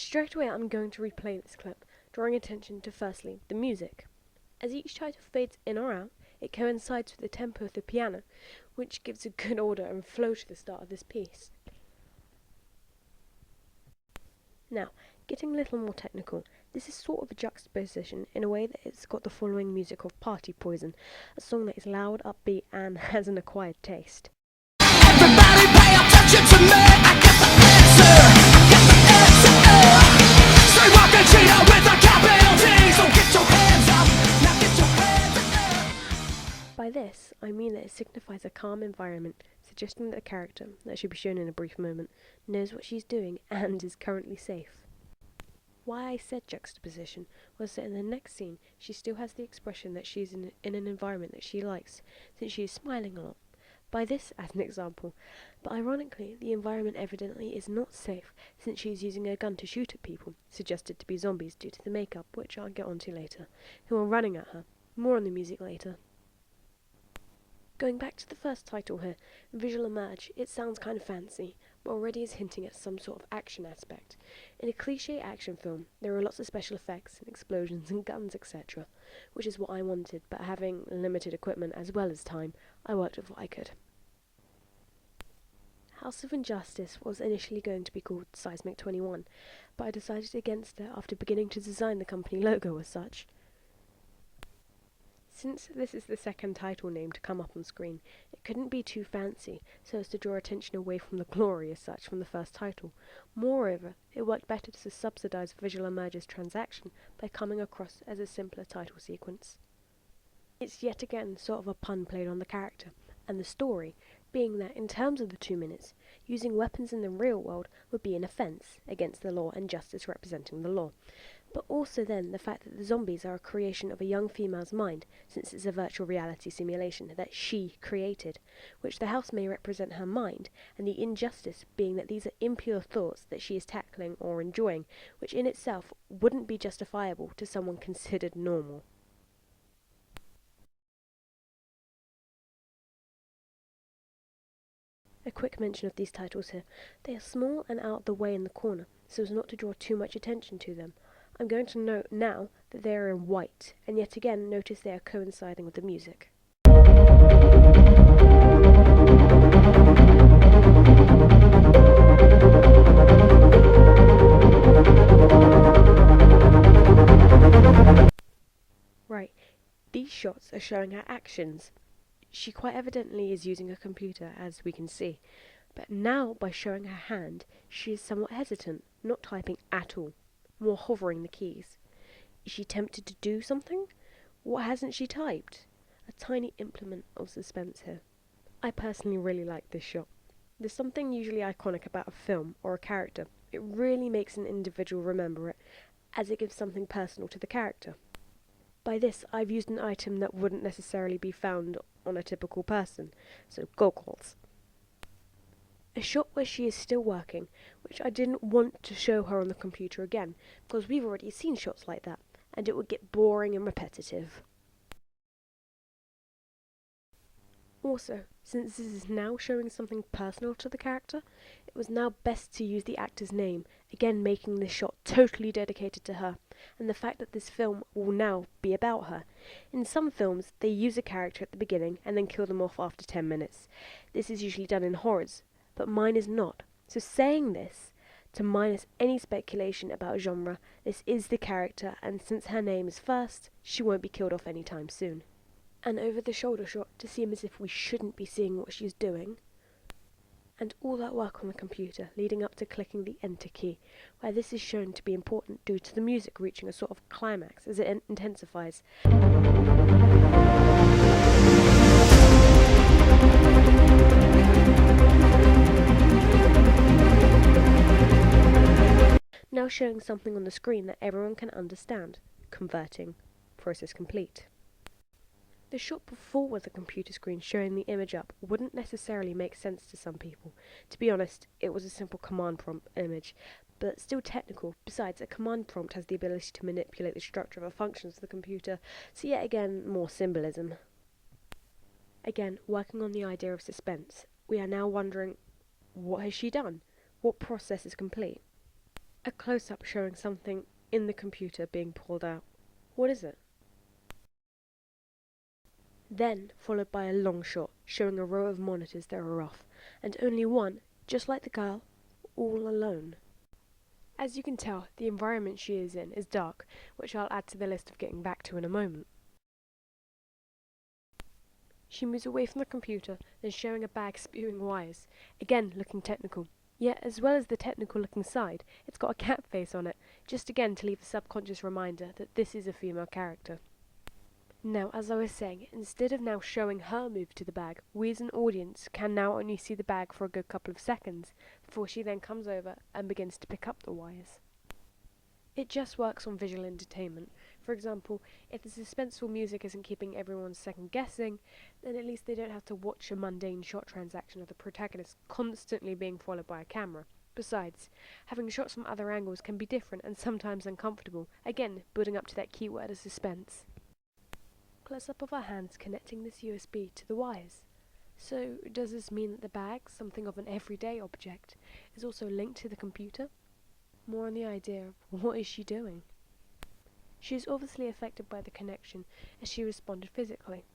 Straight away I'm going to replay this clip, drawing attention to firstly the music. As each title fades in or out, it coincides with the tempo of the piano, which gives a good order and flow to the start of this piece. Now, getting a little more technical, this is sort of a juxtaposition in a way that it's got the following music of Party Poison, a song that is loud, upbeat, and has an acquired taste. Everybody pay attention to me. I got the answer. Got the answer. Straight walking cheetah with a capital D. So get your hands up. Now get your hands up. By this, I mean that it signifies a calm environment, suggesting that the character, that should be shown in a brief moment, knows what she's doing and is currently safe. Why I said juxtaposition was that in the next scene, she still has the expression that she's in an environment that she likes, since she is smiling a lot. By this as an example, but ironically, the environment evidently is not safe, since she is using a gun to shoot at people, suggested to be zombies due to the makeup, which I'll get onto later, who are running at her. More on the music later. Going back to the first title here, Visual Emerge, it sounds kind of fancy, but already is hinting at some sort of action aspect. In a cliché action film, there are lots of special effects and explosions and guns, etc., which is what I wanted, but having limited equipment as well as time, I worked with what I could. House of Injustice was initially going to be called Seismic 21, but I decided against it after beginning to design the company logo as such. Since this is the second title name to come up on screen, it couldn't be too fancy so as to draw attention away from the glory as such from the first title. Moreover, it worked better to subsidize Visual Emerge's transaction by coming across as a simpler title sequence. It's yet again sort of a pun played on the character, and the story, being that in terms of the 2 minutes, using weapons in the real world would be an offence against the law and justice representing the law. But also then the fact that the zombies are a creation of a young female's mind, since it's a virtual reality simulation that she created, which the house may represent her mind, and the injustice being that these are impure thoughts that she is tackling or enjoying, which in itself wouldn't be justifiable to someone considered normal. A quick mention of these titles here. They are small and out of the way in the corner, so as not to draw too much attention to them. I'm going to note now that they are in white, and yet again notice they are coinciding with the music. Right, these shots are showing her actions. She quite evidently is using a computer, as we can see, but now by showing her hand, she is somewhat hesitant, not typing at all, more hovering the keys. Is she tempted to do something? What hasn't she typed? A tiny implement of suspense here. I personally really like this shot. There's something usually iconic about a film or a character. It really makes an individual remember it, as it gives something personal to the character. By this, I've used an item that wouldn't necessarily be found on a typical person, so goggles. A shot where she is still working, which I didn't want to show her on the computer again, because we've already seen shots like that, and it would get boring and repetitive. Also, since this is now showing something personal to the character, it was now best to use the actor's name, again making this shot totally dedicated to her, and the fact that this film will now be about her. In some films, they use a character at the beginning and then kill them off after 10 minutes. This is usually done in horrors, but mine is not. So saying this, to minus any speculation about genre, this is the character, and since her name is first, she won't be killed off anytime soon. An over-the-shoulder shot to seem as if we shouldn't be seeing what she's doing. And all that work on the computer leading up to clicking the enter key, where this is shown to be important due to the music reaching a sort of climax as it intensifies. Now showing something on the screen that everyone can understand. Converting. Process complete. The shot before with the computer screen showing the image up wouldn't necessarily make sense to some people. To be honest, it was a simple command prompt image, but still technical. Besides, a command prompt has the ability to manipulate the structure of the functions of the computer, so yet again, more symbolism. Again, working on the idea of suspense, we are now wondering, what has she done? What process is complete? A close-up showing something in the computer being pulled out. What is it? Then, followed by a long shot, showing a row of monitors that are off, and only one, just like the girl, all alone. As you can tell, the environment she is in is dark, which I'll add to the list of getting back to in a moment. She moves away from the computer, then showing a bag spewing wires, again looking technical. Yet, as well as the technical looking side, it's got a cat face on it, just again to leave a subconscious reminder that this is a female character. Now, as I was saying, instead of now showing her move to the bag, we as an audience can now only see the bag for a good couple of seconds, before she then comes over and begins to pick up the wires. It just works on visual entertainment. For example, if the suspenseful music isn't keeping everyone second guessing, then at least they don't have to watch a mundane shot transaction of the protagonist constantly being followed by a camera. Besides, having shots from other angles can be different and sometimes uncomfortable, again building up to that keyword of suspense. Close-up of her hands connecting this USB to the wires. So, does this mean that the bag, something of an everyday object, is also linked to the computer? More on the idea of what is she doing? She is obviously affected by the connection as she responded physically.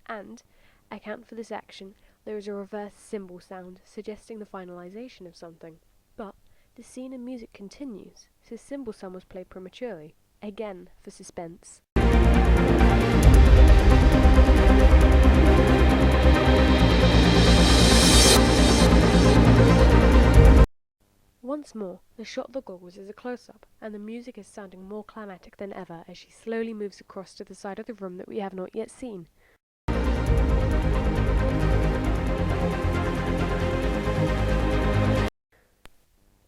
And, account for this action, there is a reverse cymbal sound suggesting the finalization of something. But, the scene and music continues, so cymbal sound was played prematurely, again for suspense. Once more, the shot of the goggles is a close-up, and the music is sounding more climatic than ever as she slowly moves across to the side of the room that we have not yet seen.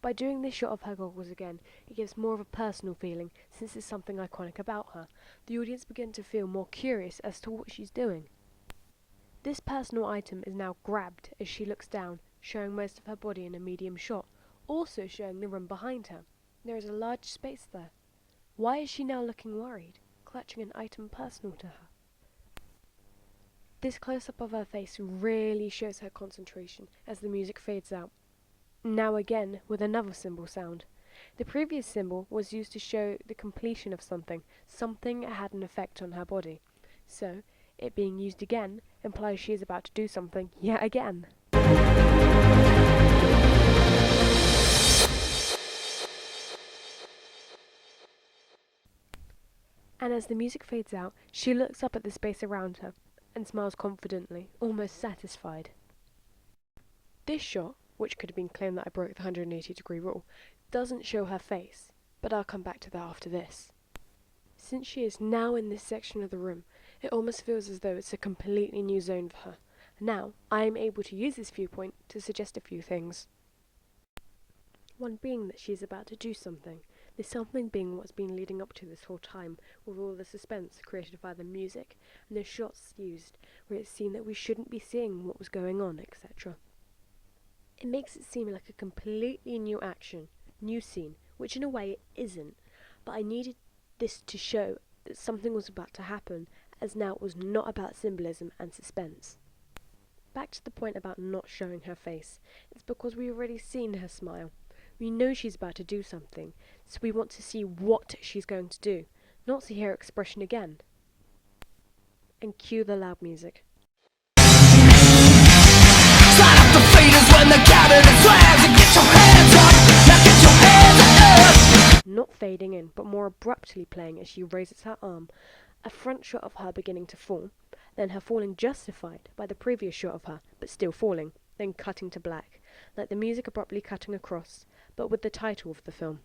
By doing this shot of her goggles again, it gives more of a personal feeling, since it's something iconic about her. The audience begin to feel more curious as to what she's doing. This personal item is now grabbed as she looks down, showing most of her body in a medium shot, also showing the room behind her. There is a large space there. Why is she now looking worried, clutching an item personal to her? This close-up of her face really shows her concentration as the music fades out. Now again with another cymbal sound. The previous cymbal was used to show the completion of something. Something had an effect on her body. So, it being used again implies she is about to do something yet again. And as the music fades out, she looks up at the space around her and smiles confidently, almost satisfied. This shot, which could have been claimed that I broke the 180-degree rule, doesn't show her face, but I'll come back to that after this. Since she is now in this section of the room, it almost feels as though it's a completely new zone for her. Now, I am able to use this viewpoint to suggest a few things. One being that she is about to do something, this something being what's been leading up to this whole time, with all the suspense created by the music, and the shots used, where it's seen that we shouldn't be seeing what was going on, etc. It makes it seem like a completely new action, new scene, which in a way it isn't, but I needed this to show that something was about to happen, as now it was not about symbolism and suspense. Back to the point about not showing her face, it's because we've already seen her smile. We know she's about to do something, so we want to see what she's going to do, not see her expression again. And cue the loud music. Slide up the faders when the cabinet slams and get your hands up. Now get your hands up. Not fading in, but more abruptly playing as she raises her arm. A front shot of her beginning to fall, then her falling justified by the previous shot of her, but still falling, then cutting to black, like the music abruptly cutting across, but with the title of the film.